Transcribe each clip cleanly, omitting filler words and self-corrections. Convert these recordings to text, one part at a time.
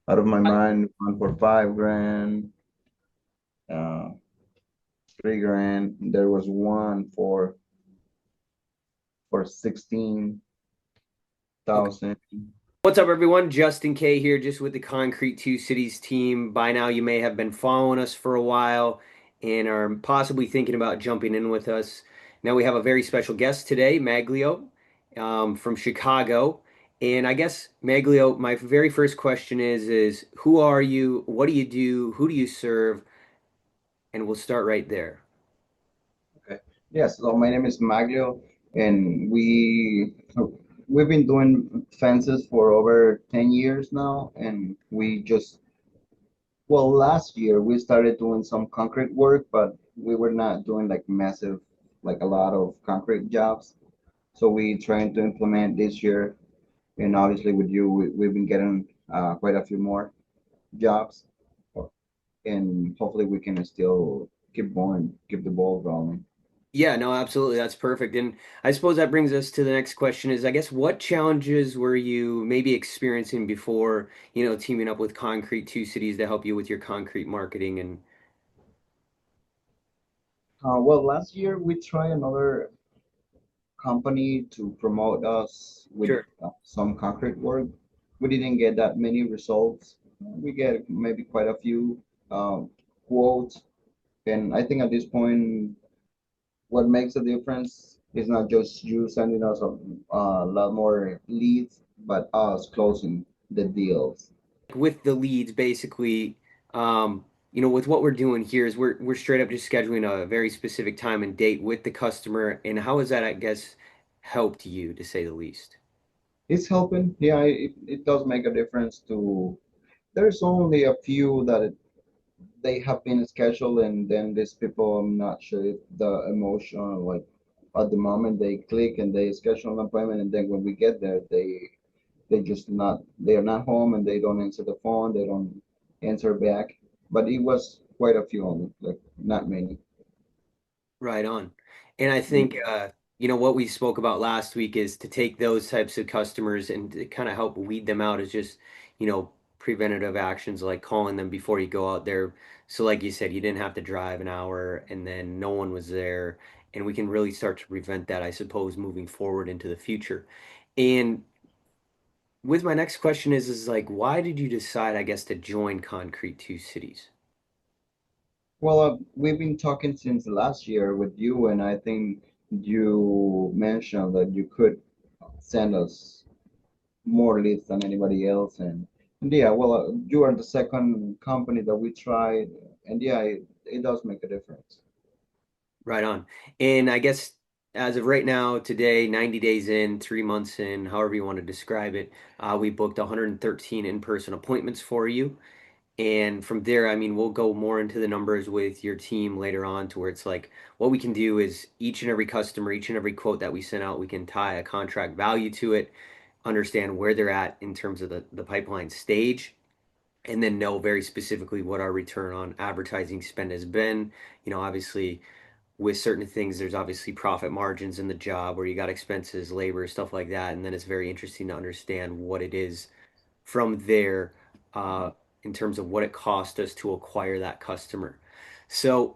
Out of my mind, one for 5 grand, uh, 3 grand. There was one for 16,000. What's up, everyone? Justin K here, just with the Concrete Two Cities team. By now, you may have been following us for a while and are possibly thinking about jumping in with us. Now, we have a very special guest today, Maglio, from Chicago. And I guess, Maglio, my very first question is who are you? What do you do? Who do you serve? And we'll start right there. Okay. Yes, so my name is Maglio, and we've been doing fences for over 10 years now, and well, last year we started doing some concrete work, but we were not doing like massive, like a lot of concrete jobs. So we trying to implement this year, and obviously with you, we've been getting quite a few more jobs, and hopefully we can still keep going, keep the ball rolling. Yeah, no, absolutely. That's perfect. And I suppose that brings us to the next question is, I guess, what challenges were you maybe experiencing before, teaming up with Concrete Two Cities to help you with your concrete marketing and Well, last year we tried another company to promote us with sure. some concrete work. We didn't get that many results. We get maybe quite a few quotes, and I think at this point, what makes a difference is not just you sending us a lot more leads, but us closing the deals. With the leads, basically, with what we're doing here is we're straight up just scheduling a very specific time and date with the customer. And how has that, I guess, helped you to say the least? It's helping. Yeah, it does make a difference to. There's only a few that they have been scheduled, and then these people, I'm not sure if the emotion, like at the moment they click and they schedule an appointment, and then when we get there, they just not they are not home and they don't answer the phone, they don't answer back. But it was quite a few only, like not many. Right on. And I Yeah. think, what we spoke about last week is to take those types of customers and to kind of help weed them out is just, preventative actions like calling them before you go out there. So, like you said, you didn't have to drive an hour and then no one was there. And we can really start to prevent that, I suppose, moving forward into the future. And with my next question is like, why did you decide, I guess, to join Concrete Two Cities? Well, we've been talking since last year with you, and I think you mentioned that you could send us more leads than anybody else, and yeah, well, you are the second company that we tried, and yeah, it does make a difference. Right on. And I guess as of right now, today, 90 days in, 3 months in, however you want to describe it, we booked 113 in-person appointments for you. And from there, I mean, we'll go more into the numbers with your team later on to where it's like what we can do is each and every customer, each and every quote that we send out, we can tie a contract value to it, understand where they're at in terms of the pipeline stage, and then know very specifically what our return on advertising spend has been. Obviously with certain things, there's obviously profit margins in the job where you got expenses, labor, stuff like that. And then it's very interesting to understand what it is from there in terms of what it cost us to acquire that customer. So,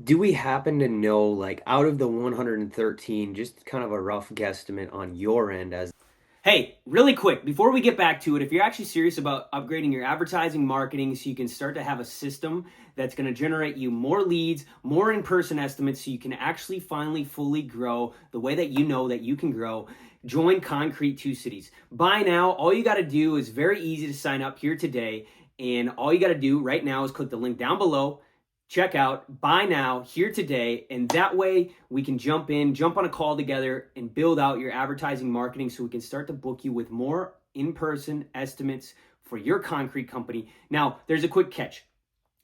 do we happen to know, like, out of the 113, just kind of a rough guesstimate on your end as Hey, really quick, before we get back to it, if you're actually serious about upgrading your advertising marketing so you can start to have a system that's going to generate you more leads, more in person estimates, so you can actually finally fully grow the way that you know that you can grow, join Concrete Two Cities. By now, all you got to do is very easy to sign up here today. And all you got to do right now is click the link down below, check out, buy now, here today, and that way we can jump on a call together and build out your advertising marketing so we can start to book you with more in-person estimates for your concrete company. Now, there's a quick catch.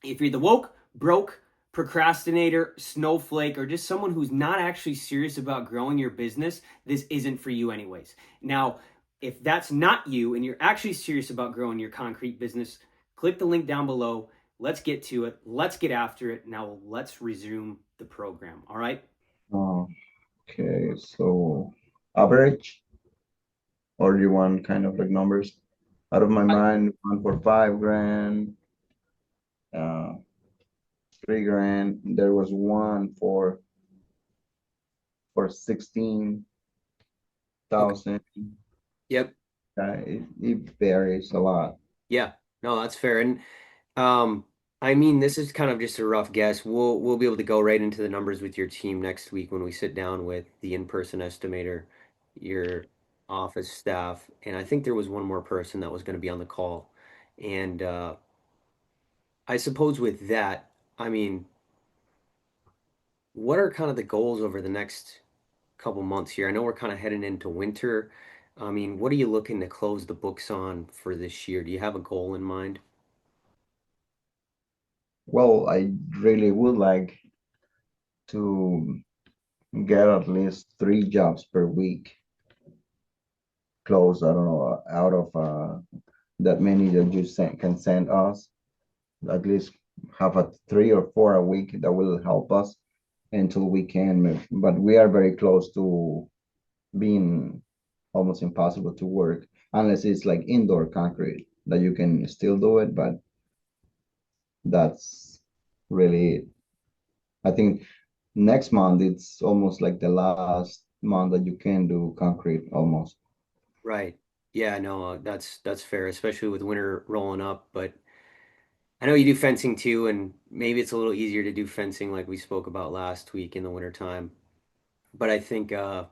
If you're the woke, broke, procrastinator, snowflake, or just someone who's not actually serious about growing your business, this isn't for you anyways. Now, if that's not you and you're actually serious about growing your concrete business, click the link down below. Let's get to it. Let's get after it. Now, let's resume the program. All right. uh, okay, so average, or you want kind of like numbers? Out of my mind, one for 5 grand, uh, 3 grand. There was one for 16,000. Okay. Yep. It varies a lot. Yeah. No, that's fair. And Um, I mean, this is kind of just a rough guess. We'll be able to go right into the numbers with your team next week when we sit down with the in-person estimator, your office staff, and I think there was one more person that was going to be on the call. And I suppose with that, I mean, what are kind of the goals over the next couple months here? I know we're kind of heading into winter. I mean, what are you looking to close the books on for this year? Do you have a goal in mind? Well, I really would like to get at least 3 jobs per week closed. I don't know, out of that many that you can send us. At least have a 3 or 4 a week that will help us until we can move. But we are very close to being almost impossible to work unless it's like indoor concrete that you can still do it, but that's really it. I think next month it's almost like the last month that you can do concrete almost. Right. Yeah, no, that's fair, especially with winter rolling up. But I know you do fencing too, and maybe it's a little easier to do fencing like we spoke about last week in the winter time. But I think I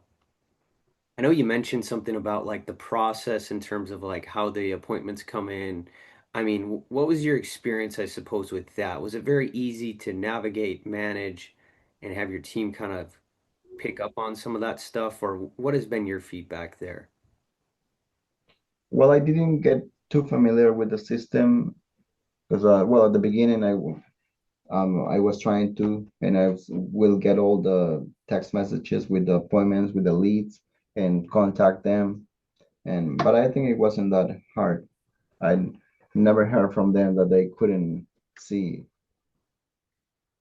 know you mentioned something about like the process in terms of like how the appointments come in. I mean, what was your experience, I suppose, with that? Was it very easy to navigate, manage, and have your team kind of pick up on some of that stuff, or what has been your feedback there? Well, I didn't get too familiar with the system because, well, at the beginning, I was trying to, and will get all the text messages with the appointments, with the leads, and contact them. And but I think it wasn't that hard. I never heard from them that they couldn't see.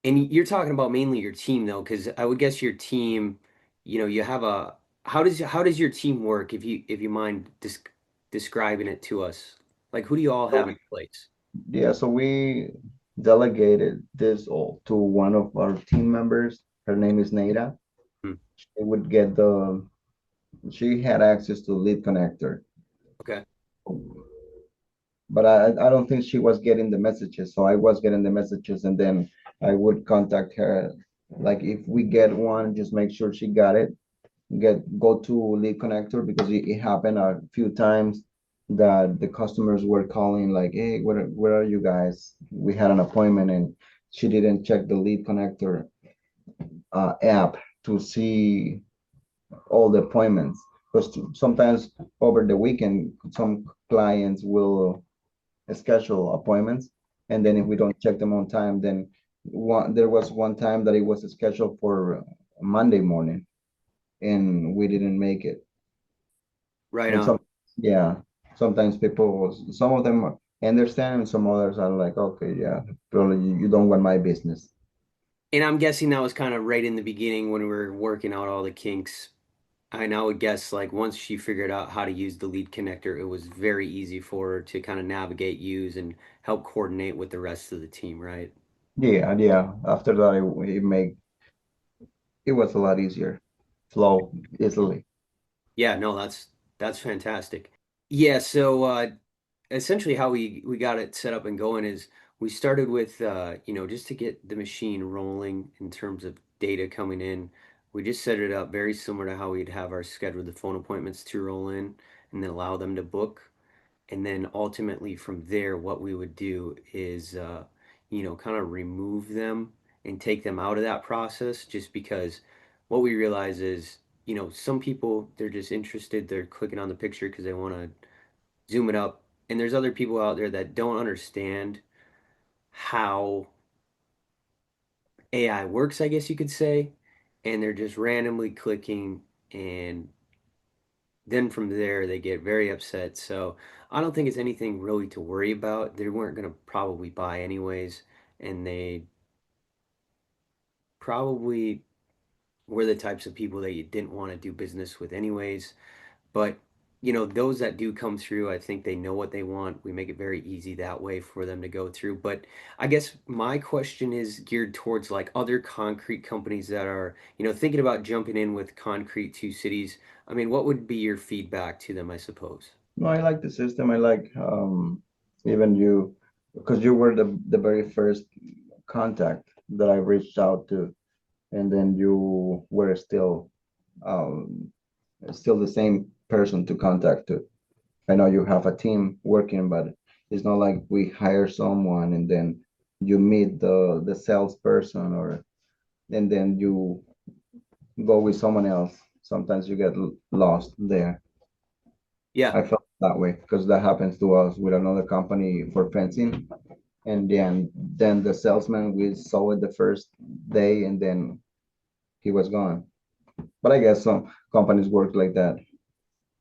And you're talking about mainly your team though, because I would guess your team, you have a how does your team work if you mind describing it to us? Like who do you all So have in place? yeah, so we delegated this all to one of our team members. Her name is Neida. Hmm. She would get she had access to lead connector, Okay. but I don't think she was getting the messages. So I was getting the messages, and then I would contact her. Like if we get one, just make sure she got it. Go to lead connector because it happened a few times that the customers were calling like, hey, where are you guys? We had an appointment and she didn't check the lead connector app to see all the appointments. Because sometimes over the weekend, some clients will schedule appointments, and then if we don't check them on time, then there was one time that it was scheduled for Monday morning, and we didn't make it. Right And on. yeah, sometimes some of them understand, and some others are like, okay, yeah, probably you don't want my business. And I'm guessing that was kind of right in the beginning when we were working out all the kinks. I would guess like once she figured out how to use the lead connector, it was very easy for her to kind of navigate, use, and help coordinate with the rest of the team, right? Yeah, yeah. After that, it was a lot easier, flow easily. Yeah, no, that's fantastic. Yeah, so essentially how we got it set up and going is we started with just to get the machine rolling in terms of data coming in. We just set it up very similar to how we'd have our scheduled the phone appointments to roll in and then allow them to book. And then ultimately from there, what we would do is kind of remove them and take them out of that process just because what we realize is, some people they're just interested, they're clicking on the picture because they want to zoom it up. And there's other people out there that don't understand how AI works, I guess you could say, and they're just randomly clicking and then from there they get very upset. So I don't think it's anything really to worry about. They weren't going to probably buy anyways, and they probably were the types of people that you didn't want to do business with anyways. But those that do come through, I think they know what they want. We make it very easy that way for them to go through. But I guess my question is geared towards like other concrete companies that are, thinking about jumping in with concrete to cities. I mean, what would be your feedback to them, I suppose? No, I like the system. I like even you, because you were the very first contact that I reached out to, and then you were still the same person to contact to. I know you have a team working, but it's not like we hire someone and then you meet the salesperson, or and then you go with someone else. Sometimes you get lost there. Yeah. I felt that way because that happens to us with another company for fencing. And then the salesman, we saw it the first day and then he was gone. But I guess some companies work like that.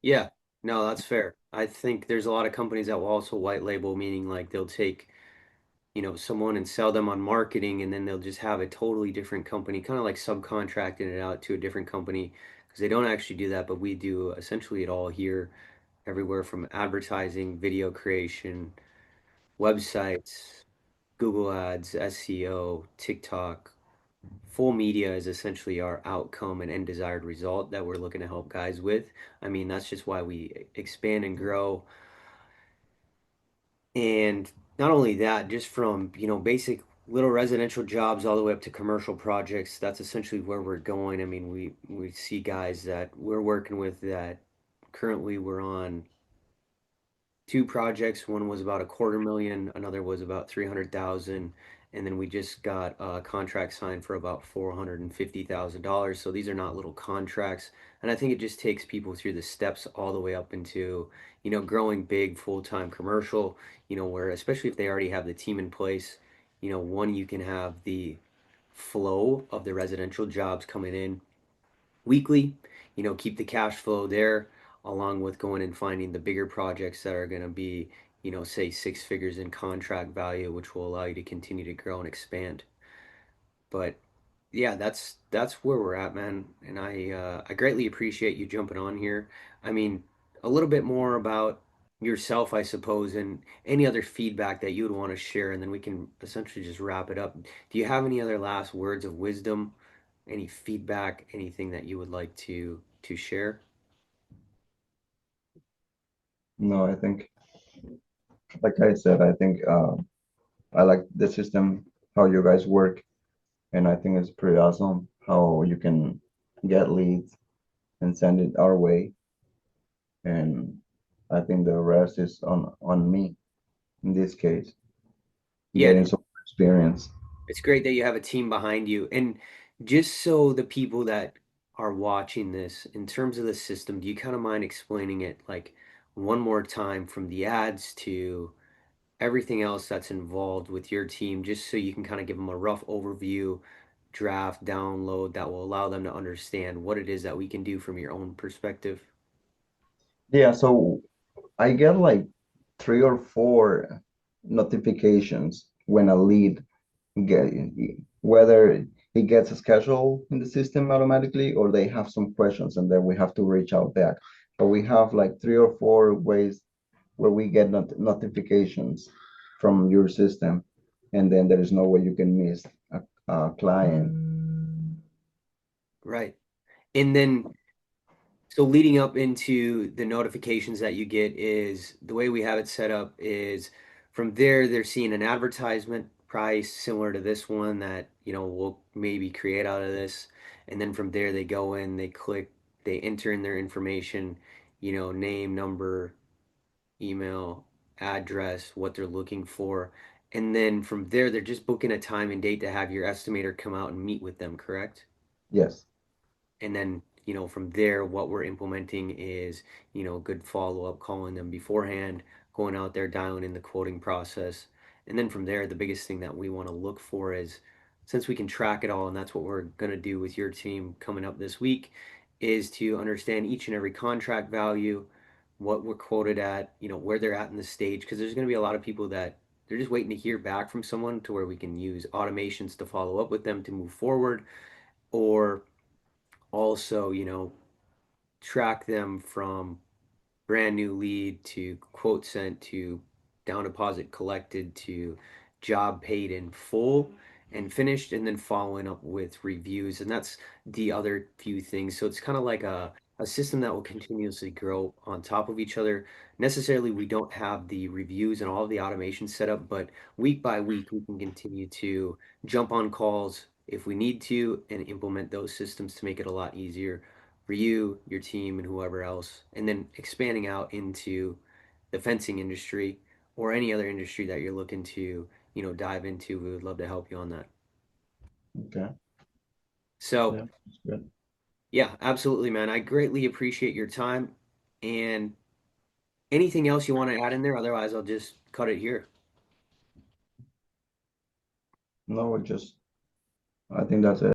Yeah. No, that's fair. I think there's a lot of companies that will also white label, meaning like they'll take someone and sell them on marketing, and then they'll just have a totally different company, kind of like subcontracting it out to a different company because they don't actually do that, but we do essentially it all here, everywhere from advertising, video creation, websites, Google Ads, SEO, TikTok. Full media is essentially our outcome and end desired result that we're looking to help guys with. I mean, that's just why we expand and grow. And not only that, just from, basic little residential jobs all the way up to commercial projects, that's essentially where we're going. I mean, we see guys that we're working with that currently we're on two projects. One was about a quarter million, another was about 300,000, and then we just got a contract signed for about $450,000. So these are not little contracts, and I think it just takes people through the steps all the way up into, growing big full-time commercial, where especially if they already have the team in place, one, you can have the flow of the residential jobs coming in weekly, keep the cash flow there, along with going and finding the bigger projects that are going to be, say 6 figures in contract value, which will allow you to continue to grow and expand. But yeah, that's where we're at, man. And I greatly appreciate you jumping on here. I mean, a little bit more about yourself, I suppose, and any other feedback that you would want to share, and then we can essentially just wrap it up. Do you have any other last words of wisdom, any feedback, anything that you would like to share? No, I think, like I said, I think I like the system, how you guys work, and I think it's pretty awesome how you can get leads and send it our way. And I think the rest is on me in this case, Yeah, getting some experience. it's great that you have a team behind you. And just so the people that are watching this, in terms of the system, do you kind of mind explaining it like one more time from the ads to everything else that's involved with your team, just so you can kind of give them a rough overview, draft, download that will allow them to understand what it is that we can do from your own perspective? Yeah, so I get like 3 or 4 notifications when a lead get, whether it gets a schedule in the system automatically or they have some questions and then we have to reach out back. But we have like 3 or 4 ways where we get notifications from your system, and then there is no way you can miss a client. Right. And then so leading up into the notifications that you get is the way we have it set up is from there they're seeing an advertisement price similar to this one that, we'll maybe create out of this. And then from there they go in, they click, they enter in their information, name, number, email, address, what they're looking for. And then from there they're just booking a time and date to have your estimator come out and meet with them, correct? Yes. And then from there what we're implementing is good follow-up, calling them beforehand, going out there, dialing in the quoting process. And then from there the biggest thing that we want to look for is, since we can track it all, and that's what we're going to do with your team coming up this week, is to understand each and every contract value, what we're quoted at, where they're at in the stage, because there's going to be a lot of people that they're just waiting to hear back from someone to where we can use automations to follow up with them to move forward, or also, track them from brand new lead to quote sent to down deposit collected to job paid in full and finished, and then following up with reviews. And that's the other few things. So it's kind of like a system that will continuously grow on top of each other. Necessarily, we don't have the reviews and all of the automation set up, but week by week, we can continue to jump on calls if we need to and implement those systems to make it a lot easier for you, your team, and whoever else, and then expanding out into the fencing industry or any other industry that you're looking to, dive into. We would love to help you on that. Okay. So, Yeah, that's good. yeah, absolutely, man. I greatly appreciate your time. And anything else you want to add in there? Otherwise, I'll just cut it here. No, I think that's it.